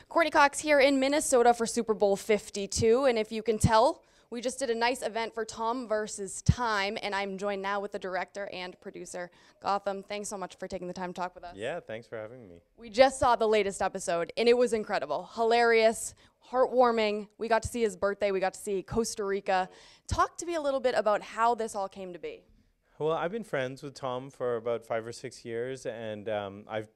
Courtney Cox here in Minnesota for Super Bowl 52, and if you can tell, we just did a nice event for Tom versus Time, and I'm joined now with the director and producer, Gotham. Thanks so much for taking the time to talk with us. Yeah, thanks for having me. We just saw the latest episode, and it was incredible, hilarious, heartwarming. We got to see his birthday. We got to see Costa Rica. Talk to me a little bit about how this all came to be. Well, I've been friends with Tom for about 5 or 6 years, and I've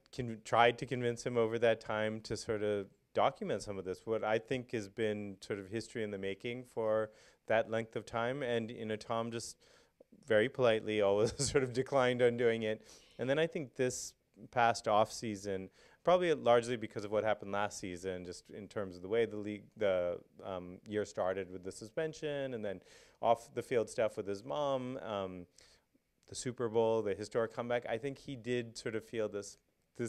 tried to convince him over that time to sort of document some of this, what I think has been sort of history in the making for that length of time. And, you know, Tom just very politely always sort of declined on doing it. And then I think this past off season, probably largely because of what happened last season, just in terms of the way the league, year started with the suspension and then off the field stuff with his mom, the Super Bowl, the historic comeback, I think he did sort of feel this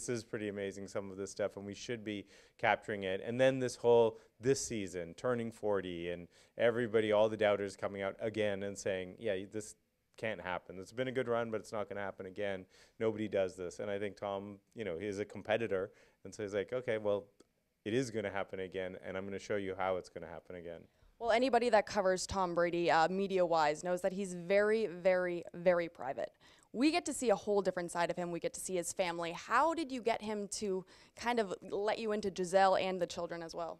is pretty amazing, some of this stuff, and we should be capturing it. And then this season, turning 40, and everybody, all the doubters coming out again and saying, yeah, this can't happen. It's been a good run, but it's not going to happen again. Nobody does this. And I think Tom, you know, he's a competitor, and so he's like, okay, well, it is going to happen again, and I'm going to show you how it's going to happen again. Well, anybody that covers Tom Brady media-wise knows that he's very, very, very private. We get to see a whole different side of him. We get to see his family. How did you get him to kind of let you into Giselle and the children as well?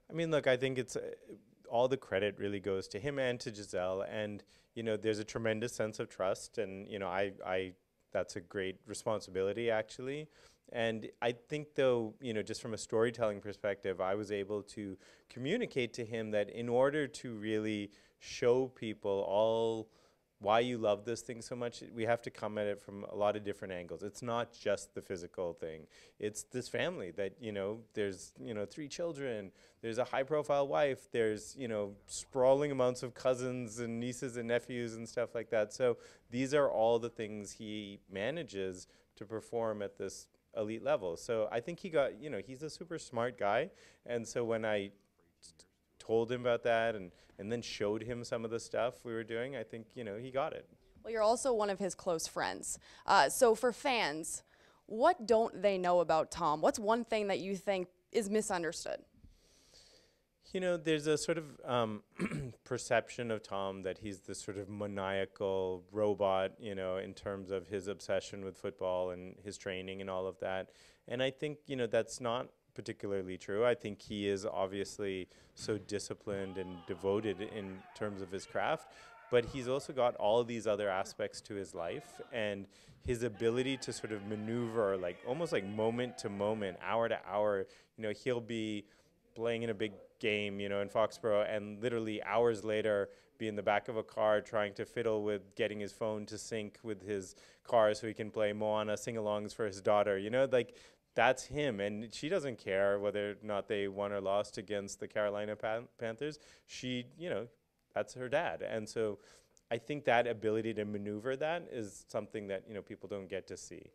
I mean, look, I think it's all the credit really goes to him and to Giselle. And, you know, there's a tremendous sense of trust. And, you know, that's a great responsibility, actually. And I think, though, you know, just from a storytelling perspective, I was able to communicate to him that in order to really show people why you love this thing so much, we have to come at it from a lot of different angles. It's not just the physical thing. It's this family that, you know, there's, you know, 3 children, there's a high-profile wife, there's, you know, sprawling amounts of cousins and nieces and nephews and stuff like that. So these are all the things he manages to perform at this elite level. So I think he got, you know, he's a super smart guy. And so when I told him about that and then showed him some of the stuff we were doing, I think, you know, he got it. Well, you're also one of his close friends. So for fans, what don't they know about Tom? What's one thing that you think is misunderstood? You know, there's a sort of perception of Tom that he's this sort of maniacal robot, you know, in terms of his obsession with football and his training and all of that. And I think, you know, that's not particularly true. I think he is obviously so disciplined and devoted in terms of his craft, but he's also got all of these other aspects to his life, and his ability to sort of maneuver like almost like moment to moment, hour to hour. You know, he'll be playing in a big game, you know, in Foxborough, and literally hours later be in the back of a car trying to fiddle with getting his phone to sync with his car so he can play Moana sing-alongs for his daughter. You know, like, that's him, and she doesn't care whether or not they won or lost against the Carolina Panthers. She, you know, that's her dad. And so I think that ability to maneuver that is something that, you know, people don't get to see.